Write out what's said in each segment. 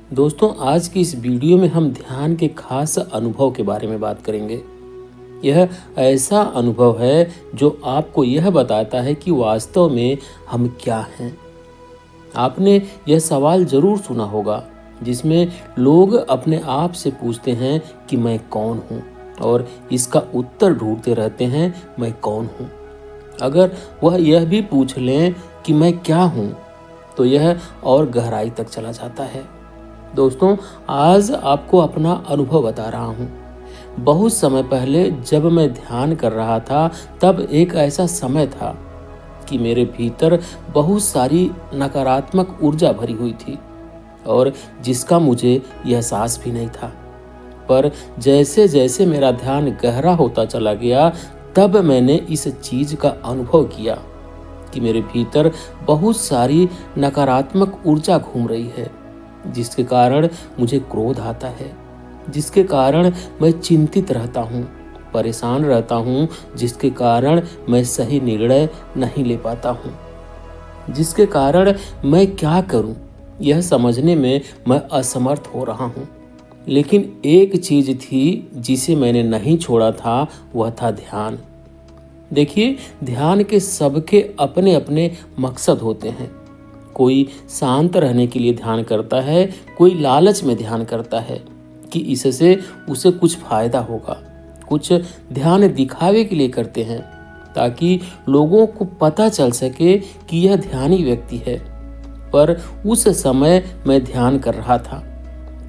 दोस्तों, आज की इस वीडियो में हम ध्यान के खास अनुभव के बारे में बात करेंगे। यह ऐसा अनुभव है जो आपको यह बताता है कि वास्तव में हम क्या हैं। आपने यह सवाल ज़रूर सुना होगा जिसमें लोग अपने आप से पूछते हैं कि मैं कौन हूँ, और इसका उत्तर ढूंढते रहते हैं, मैं कौन हूँ। अगर वह यह भी पूछ लें कि मैं क्या हूँ, तो यह और गहराई तक चला जाता है। दोस्तों, आज आपको अपना अनुभव बता रहा हूँ। बहुत समय पहले जब मैं ध्यान कर रहा था, तब एक ऐसा समय था कि मेरे भीतर बहुत सारी नकारात्मक ऊर्जा भरी हुई थी और जिसका मुझे एहसास भी नहीं था। पर जैसे जैसे मेरा ध्यान गहरा होता चला गया, तब मैंने इस चीज का अनुभव किया कि मेरे भीतर बहुत सारी नकारात्मक ऊर्जा घूम रही है, जिसके कारण मुझे क्रोध आता है, जिसके कारण मैं चिंतित रहता हूँ, परेशान रहता हूँ, जिसके कारण मैं सही निर्णय नहीं ले पाता हूँ, जिसके कारण मैं क्या करूँ यह समझने में मैं असमर्थ हो रहा हूँ। लेकिन एक चीज थी जिसे मैंने नहीं छोड़ा था, वह था ध्यान। देखिए, ध्यान के सबके अपने अपने मकसद होते हैं। कोई शांत रहने के लिए ध्यान करता है, कोई लालच में ध्यान करता है कि इससे उसे कुछ फायदा होगा। कुछ ध्यान दिखावे के लिए करते हैं ताकि लोगों को पता चल सके कि यह ध्यानी व्यक्ति है। पर उस समय मैं ध्यान कर रहा था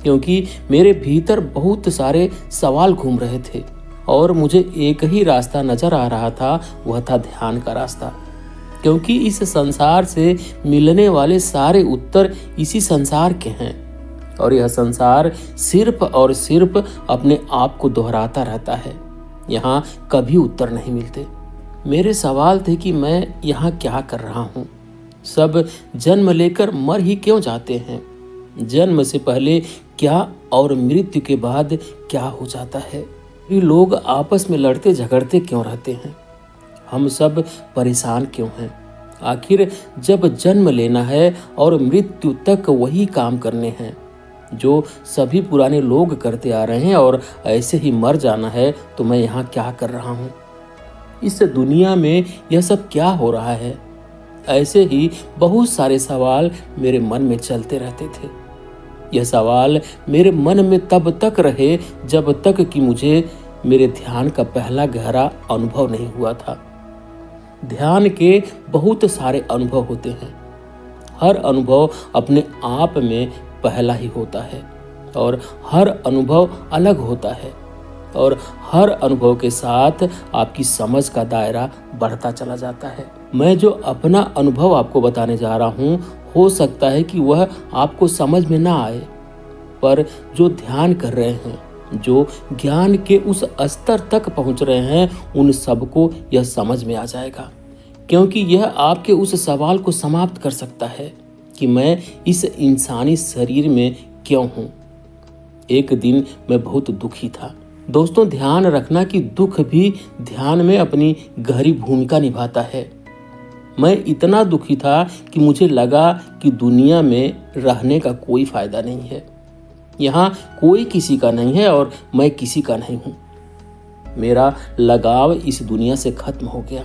क्योंकि मेरे भीतर बहुत सारे सवाल घूम रहे थे और मुझे एक ही रास्ता नजर आ रहा था, वह था ध्यान का रास्ता। क्योंकि इस संसार से मिलने वाले सारे उत्तर इसी संसार के हैं और यह संसार सिर्फ और सिर्फ अपने आप को दोहराता रहता है। यहाँ कभी उत्तर नहीं मिलते। मेरे सवाल थे कि मैं यहाँ क्या कर रहा हूँ। सब जन्म लेकर मर ही क्यों जाते हैं? जन्म से पहले क्या और मृत्यु के बाद क्या हो जाता है? ये लोग आपस में लड़ते झगड़ते क्यों रहते हैं? हम सब परेशान क्यों हैं? आखिर जब जन्म लेना है और मृत्यु तक वही काम करने हैं जो सभी पुराने लोग करते आ रहे हैं और ऐसे ही मर जाना है, तो मैं यहाँ क्या कर रहा हूँ? इस दुनिया में यह सब क्या हो रहा है? ऐसे ही बहुत सारे सवाल मेरे मन में चलते रहते थे। यह सवाल मेरे मन में तब तक रहे जब तक कि मुझे मेरे ध्यान का पहला गहरा अनुभव नहीं हुआ था। ध्यान के बहुत सारे अनुभव होते हैं। हर अनुभव अपने आप में पहला ही होता है और हर अनुभव अलग होता है और हर अनुभव के साथ आपकी समझ का दायरा बढ़ता चला जाता है। मैं जो अपना अनुभव आपको बताने जा रहा हूँ, हो सकता है कि वह आपको समझ में ना आए, पर जो ध्यान कर रहे हैं, जो ज्ञान के उस स्तर तक पहुंच रहे हैं, उन सबको यह समझ में आ जाएगा। क्योंकि यह आपके उस सवाल को समाप्त कर सकता है कि मैं इस इंसानी शरीर में क्यों हूं। एक दिन मैं बहुत दुखी था। दोस्तों, ध्यान रखना कि दुख भी ध्यान में अपनी गहरी भूमिका निभाता है। मैं इतना दुखी था कि मुझे लगा कि दुनिया में रहने का कोई फायदा नहीं है। यहाँ कोई किसी का नहीं है और मैं किसी का नहीं हूँ। मेरा लगाव इस दुनिया से खत्म हो गया।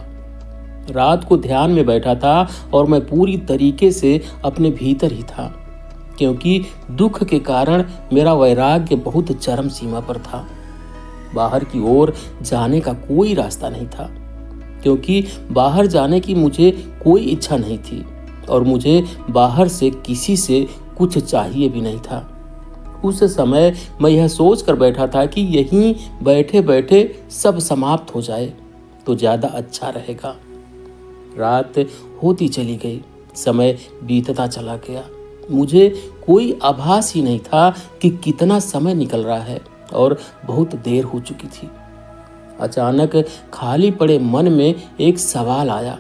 रात को ध्यान में बैठा था और मैं पूरी तरीके से अपने भीतर ही था, क्योंकि दुख के कारण मेरा वैराग्य बहुत चरम सीमा पर था। बाहर की ओर जाने का कोई रास्ता नहीं था, क्योंकि बाहर जाने की मुझे कोई इच्छा नहीं थी और मुझे बाहर से किसी से कुछ चाहिए भी नहीं था। उस समय मैं यह सोच कर बैठा था कि यहीं बैठे बैठे सब समाप्त हो जाए तो ज्यादा अच्छा रहेगा। रात होती चली गई, समय बीतता चला गया। मुझे कोई आभास ही नहीं था कि कितना समय निकल रहा है और बहुत देर हो चुकी थी। अचानक खाली पड़े मन में एक सवाल आया,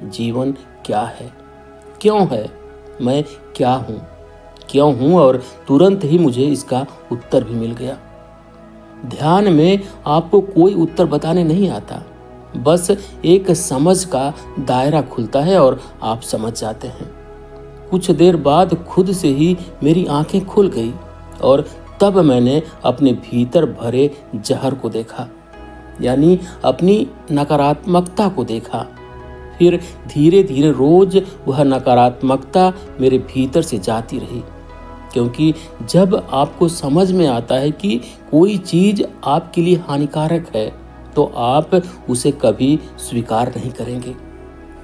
जीवन क्या है? क्यों है? मैं क्या हूँ? क्यों हूँ? और तुरंत ही मुझे इसका उत्तर भी मिल गया। ध्यान में आपको कोई उत्तर बताने नहीं आता, बस एक समझ का दायरा खुलता है और आप समझ जाते हैं। कुछ देर बाद खुद से ही मेरी आंखें खुल गई और तब मैंने अपने भीतर भरे जहर को देखा, यानी अपनी नकारात्मकता को देखा। फिर धीरे धीरे रोज वह नकारात्मकता मेरे भीतर से जाती रही, क्योंकि जब आपको समझ में आता है कि कोई चीज आपके लिए हानिकारक है तो आप उसे कभी स्वीकार नहीं करेंगे,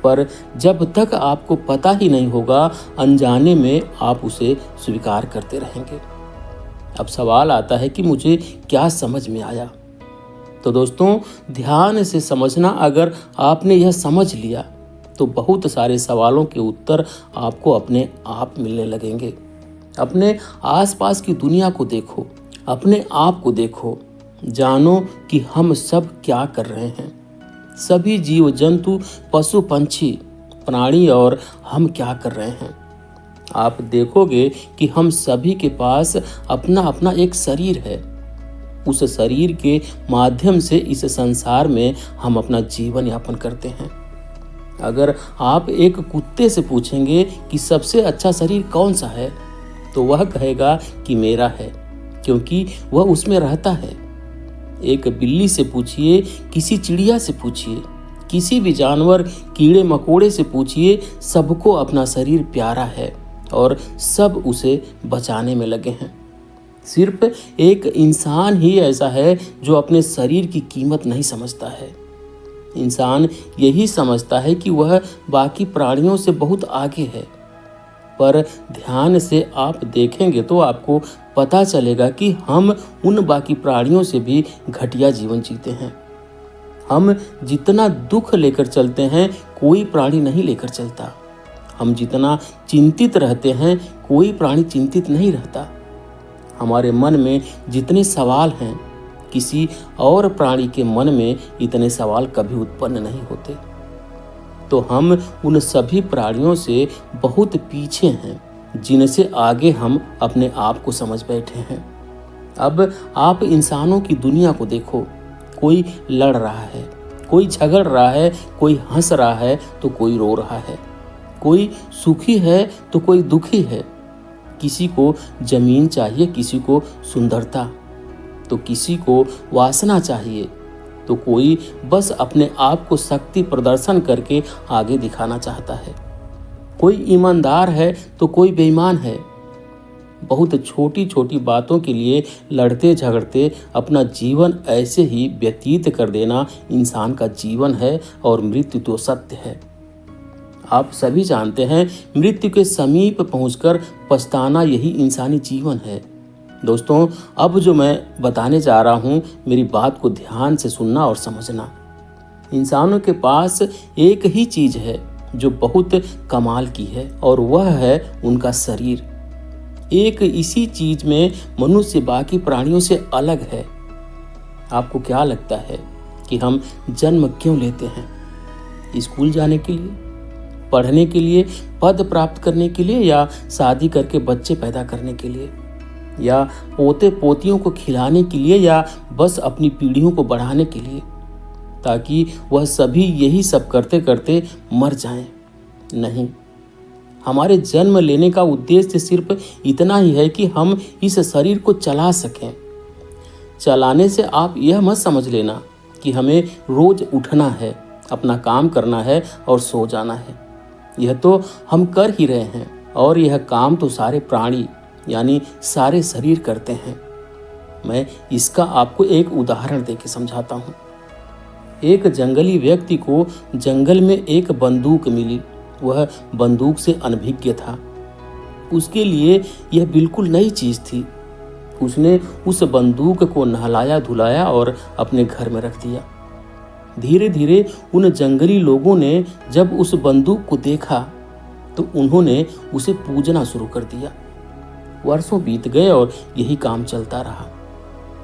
पर जब तक आपको पता ही नहीं होगा अनजाने में आप उसे स्वीकार करते रहेंगे। अब सवाल आता है कि मुझे क्या समझ में आया। तो दोस्तों, ध्यान से समझना, अगर आपने यह समझ लिया तो बहुत सारे सवालों के उत्तर आपको अपने आप मिलने लगेंगे। अपने आसपास की दुनिया को देखो, अपने आप को देखो, जानो कि हम सब क्या कर रहे हैं। सभी जीव जंतु, पशु पक्षी, प्राणी और हम क्या कर रहे हैं। आप देखोगे कि हम सभी के पास अपना अपना एक शरीर है। उस शरीर के माध्यम से इस संसार में हम अपना जीवन यापन करते हैं। अगर आप एक कुत्ते से पूछेंगे कि सबसे अच्छा शरीर कौन सा है, तो वह कहेगा कि मेरा है, क्योंकि वह उसमें रहता है। एक बिल्ली से पूछिए, किसी चिड़िया से पूछिए, किसी भी जानवर, कीड़े मकोड़े से पूछिए, सबको अपना शरीर प्यारा है और सब उसे बचाने में लगे हैं। सिर्फ एक इंसान ही ऐसा है जो अपने शरीर की कीमत नहीं समझता है। इंसान यही समझता है कि वह बाकी प्राणियों से बहुत आगे है, पर ध्यान से आप देखेंगे तो आपको पता चलेगा कि हम उन बाकी प्राणियों से भी घटिया जीवन जीते हैं। हम जितना दुख लेकर चलते हैं कोई प्राणी नहीं लेकर चलता। हम जितना चिंतित रहते हैं कोई प्राणी चिंतित नहीं रहता। हमारे मन में जितने सवाल हैं किसी और प्राणी के मन में इतने सवाल कभी उत्पन्न नहीं होते। तो हम उन सभी प्राणियों से बहुत पीछे हैं जिनसे आगे हम अपने आप को समझ बैठे हैं। अब आप इंसानों की दुनिया को देखो, कोई लड़ रहा है, कोई झगड़ रहा है, कोई हंस रहा है तो कोई रो रहा है, कोई सुखी है तो कोई दुखी है। किसी को जमीन चाहिए, किसी को सुंदरता, तो किसी को वासना चाहिए, तो कोई बस अपने आप को शक्ति प्रदर्शन करके आगे दिखाना चाहता है। कोई ईमानदार है तो कोई बेईमान है। बहुत छोटी छोटी बातों के लिए लड़ते झगड़ते अपना जीवन ऐसे ही व्यतीत कर देना इंसान का जीवन है और मृत्यु तो सत्य है। आप सभी जानते हैं मृत्यु के समीप पहुंचकर पछताना यही इंसानी जीवन है। दोस्तों, अब जो मैं बताने जा रहा हूं मेरी बात को ध्यान से सुनना और समझना। इंसानों के पास एक ही चीज है जो बहुत कमाल की है और वह है उनका शरीर। एक इसी चीज में मनुष्य बाकी प्राणियों से अलग है। आपको क्या लगता है कि हम जन्म क्यों लेते हैं? स्कूल जाने के लिए, पढ़ने के लिए, पद प्राप्त करने के लिए, या शादी करके बच्चे पैदा करने के लिए, या पोते पोतियों को खिलाने के लिए, या बस अपनी पीढ़ियों को बढ़ाने के लिए, ताकि वह सभी यही सब करते करते मर जाएं? नहीं, हमारे जन्म लेने का उद्देश्य सिर्फ इतना ही है कि हम इस शरीर को चला सकें। चलाने से आप यह मत समझ लेना कि हमें रोज उठना है, अपना काम करना है और सो जाना है। यह तो हम कर ही रहे हैं, और यह काम तो सारे प्राणी यानी सारे शरीर करते हैं। मैं इसका आपको एक उदाहरण देके समझाता हूँ। एक जंगली व्यक्ति को जंगल में एक बंदूक मिली। वह बंदूक से अनभिज्ञ था। उसके लिए यह बिल्कुल नई चीज थी। उसने उस बंदूक को नहलाया धुलाया और अपने घर में रख दिया। धीरे धीरे उन जंगली लोगों ने जब उस बंदूक को देखा तो उन्होंने उसे पूजना शुरू कर दिया। वर्षों बीत गए और यही काम चलता रहा।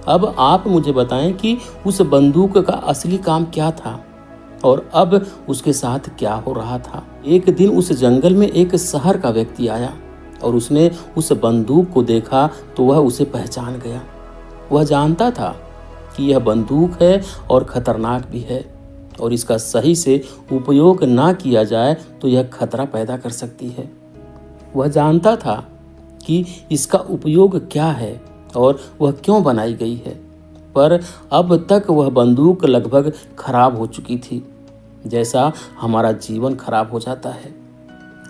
अब आप मुझे बताएं कि उस बंदूक का असली काम क्या था और अब उसके साथ क्या हो रहा था। एक दिन उस जंगल में एक शहर का व्यक्ति आया और उसने उस बंदूक को देखा तो वह उसे पहचान गया। वह जानता था कि यह बंदूक है और खतरनाक भी है, और इसका सही से उपयोग ना किया जाए तो यह खतरा पैदा कर सकती है। वह जानता था कि इसका उपयोग क्या है और वह क्यों बनाई गई है, पर अब तक वह बंदूक लगभग खराब हो चुकी थी, जैसा हमारा जीवन खराब हो जाता है।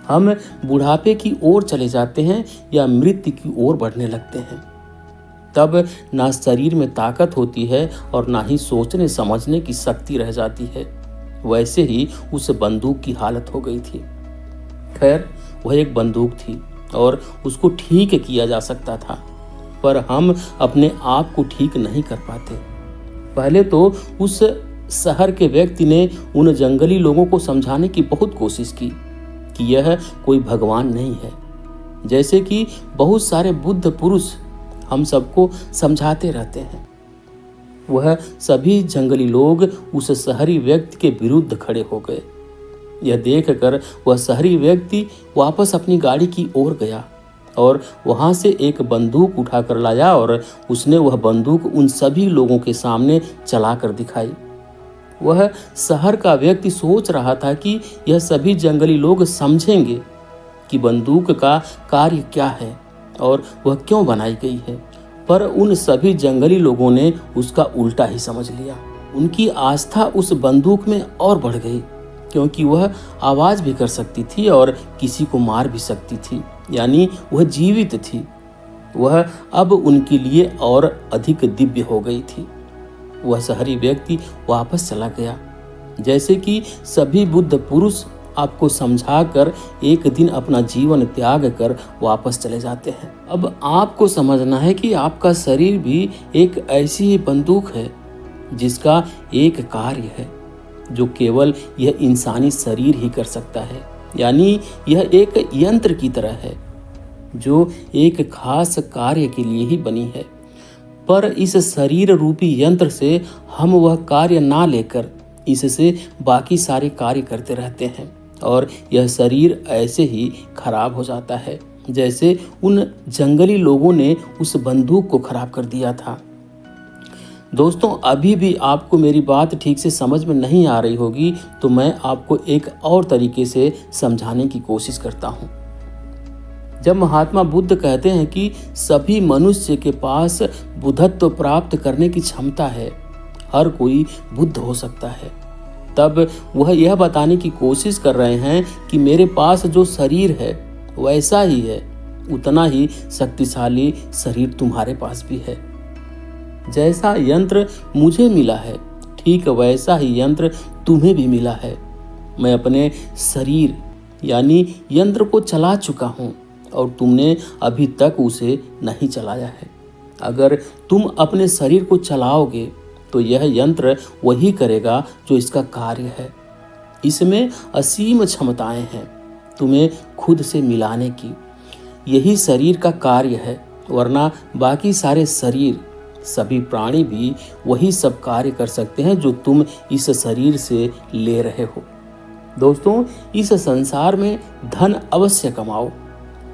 हम बुढ़ापे की ओर चले जाते हैं या मृत्यु की ओर बढ़ने लगते हैं। तब ना शरीर में ताकत होती है और ना ही सोचने समझने की शक्ति रह जाती है। वैसे ही उस बंदूक की हालत हो गई थी। खैर, वह एक बंदूक थी और उसको ठीक किया जा सकता था, पर हम अपने आप को ठीक नहीं कर पाते। पहले तो उस शहर के व्यक्ति ने उन जंगली लोगों को समझाने की बहुत कोशिश की कि यह कोई भगवान नहीं है, जैसे कि बहुत सारे बुद्ध पुरुष हम सबको समझाते रहते हैं। वह सभी जंगली लोग उस शहरी व्यक्ति के विरुद्ध खड़े हो गए। यह देखकर वह शहरी व्यक्ति वापस अपनी गाड़ी की ओर गया और वहां से एक बंदूक उठाकर लाया और उसने वह बंदूक उन सभी लोगों के सामने चलाकर दिखाई। वह शहर का व्यक्ति सोच रहा था कि यह सभी जंगली लोग समझेंगे कि बंदूक का कार्य क्या है और वह क्यों बनाई गई है, पर उन सभी जंगली लोगों ने उसका उल्टा ही समझ लिया। उनकी आस्था उस बंदूक में और बढ़ गई, क्योंकि वह आवाज भी कर सकती थी और किसी को मार भी सकती थी, यानी वह जीवित थी। वह अब उनके लिए और अधिक दिव्य हो गई थी। वह शहरी व्यक्ति वापस चला गया, जैसे कि सभी बुद्ध पुरुष आपको समझाकर एक दिन अपना जीवन त्याग कर वापस चले जाते हैं। अब आपको समझना है कि आपका शरीर भी एक ऐसी ही बंदूक है जिसका एक कार्य है जो केवल यह इंसानी शरीर ही कर सकता है, यानी यह एक यंत्र की तरह है जो एक खास कार्य के लिए ही बनी है। पर इस शरीर रूपी यंत्र से हम वह कार्य ना लेकर इससे बाकी सारे कार्य करते रहते हैं और यह शरीर ऐसे ही खराब हो जाता है, जैसे उन जंगली लोगों ने उस बंदूक को खराब कर दिया था। दोस्तों, अभी भी आपको मेरी बात ठीक से समझ में नहीं आ रही होगी, तो मैं आपको एक और तरीके से समझाने की कोशिश करता हूँ। जब महात्मा बुद्ध कहते हैं कि सभी मनुष्य के पास बुद्धत्व प्राप्त करने की क्षमता है, हर कोई बुद्ध हो सकता है, तब वह यह बताने की कोशिश कर रहे हैं कि मेरे पास जो शरीर है वैसा ही है, उतना ही शक्तिशाली शरीर तुम्हारे पास भी है। जैसा यंत्र मुझे मिला है, ठीक वैसा ही यंत्र तुम्हें भी मिला है। मैं अपने शरीर यानी यंत्र को चला चुका हूँ और तुमने अभी तक उसे नहीं चलाया है। अगर तुम अपने शरीर को चलाओगे तो यह यंत्र वही करेगा जो इसका कार्य है। इसमें असीम क्षमताएं हैं तुम्हें खुद से मिलाने की। यही शरीर का कार्य है, वरना बाकी सारे शरीर, सभी प्राणी भी वही सब कार्य कर सकते हैं जो तुम इस शरीर से ले रहे हो। दोस्तों, इस संसार में धन अवश्य कमाओ,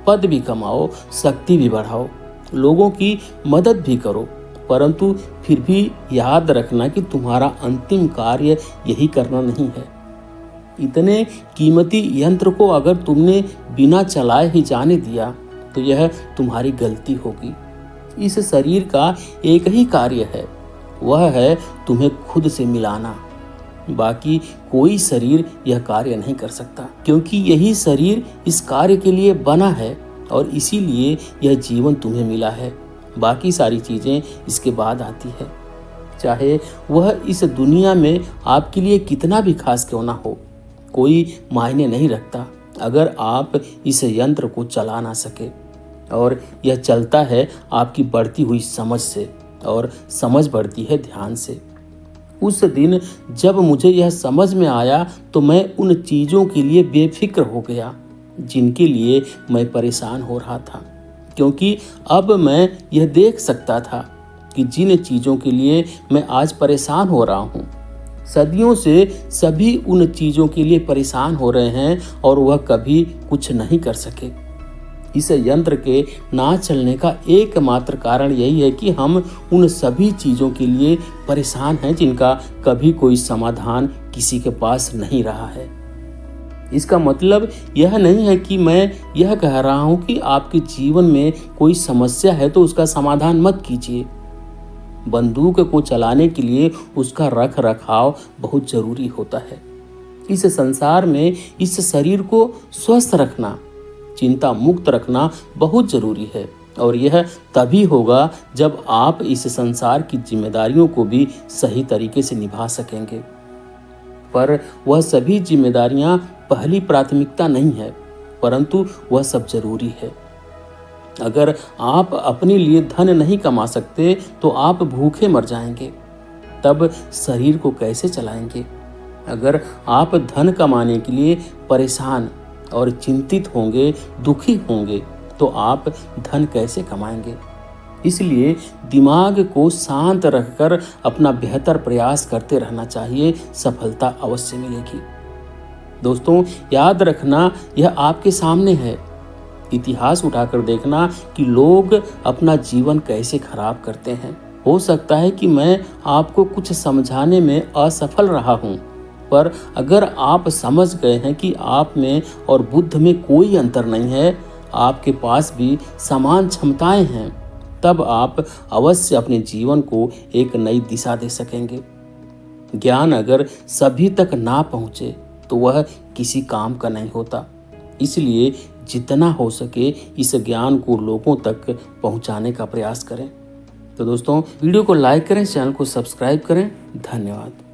पद भी कमाओ, शक्ति भी बढ़ाओ, लोगों की मदद भी करो, परंतु फिर भी याद रखना कि तुम्हारा अंतिम कार्य यही करना नहीं है। इतने कीमती यंत्र को अगर तुमने बिना चलाए ही जाने दिया तो यह तुम्हारी गलती होगी। इस शरीर का एक ही कार्य है, वह है तुम्हें खुद से मिलाना। बाकी कोई शरीर यह कार्य नहीं कर सकता, क्योंकि यही शरीर इस कार्य के लिए बना है और इसीलिए यह जीवन तुम्हें मिला है। बाकी सारी चीजें इसके बाद आती है, चाहे वह इस दुनिया में आपके लिए कितना भी खास क्यों ना हो, कोई मायने नहीं रखता अगर आप इस यंत्र को चला ना सके। और यह चलता है आपकी बढ़ती हुई समझ से, और समझ बढ़ती है ध्यान से। उस दिन जब मुझे यह समझ में आया तो मैं उन चीज़ों के लिए बेफिक्र हो गया जिनके लिए मैं परेशान हो रहा था, क्योंकि अब मैं यह देख सकता था कि जिन चीज़ों के लिए मैं आज परेशान हो रहा हूँ, सदियों से सभी उन चीज़ों के लिए परेशान हो रहे हैं और वह कभी कुछ नहीं कर सके। इस यंत्र के ना चलने का एकमात्र कारण यही है कि हम उन सभी चीज़ों के लिए परेशान हैं जिनका कभी कोई समाधान किसी के पास नहीं रहा है। इसका मतलब यह नहीं है कि मैं यह कह रहा हूं कि आपके जीवन में कोई समस्या है तो उसका समाधान मत कीजिए। बंदूक को चलाने के लिए उसका रख रखाव बहुत जरूरी होता है। इस संसार में इस शरीर को स्वस्थ रखना, चिंता मुक्त रखना बहुत जरूरी है, और यह तभी होगा जब आप इस संसार की जिम्मेदारियों को भी सही तरीके से निभा सकेंगे। पर वह सभी जिम्मेदारियां पहली प्राथमिकता नहीं है, परंतु वह सब जरूरी है। अगर आप अपने लिए धन नहीं कमा सकते तो आप भूखे मर जाएंगे, तब शरीर को कैसे चलाएंगे? अगर आप धन कमाने के लिए परेशान और चिंतित होंगे, दुखी होंगे, तो आप धन कैसे कमाएंगे? इसलिए दिमाग को शांत रखकर अपना बेहतर प्रयास करते रहना चाहिए, सफलता अवश्य मिलेगी। दोस्तों, याद रखना यह आपके सामने है। इतिहास उठाकर देखना कि लोग अपना जीवन कैसे खराब करते हैं। हो सकता है कि मैं आपको कुछ समझाने में असफल रहा हूं, पर अगर आप समझ गए हैं कि आप में और बुद्ध में कोई अंतर नहीं है, आपके पास भी समान क्षमताएं हैं, तब आप अवश्य अपने जीवन को एक नई दिशा दे सकेंगे। ज्ञान अगर सभी तक ना पहुंचे तो वह किसी काम का नहीं होता। इसलिए जितना हो सके इस ज्ञान को लोगों तक पहुंचाने का प्रयास करें। तो दोस्तों, वीडियो को लाइक करें, चैनल को सब्सक्राइब करें। धन्यवाद।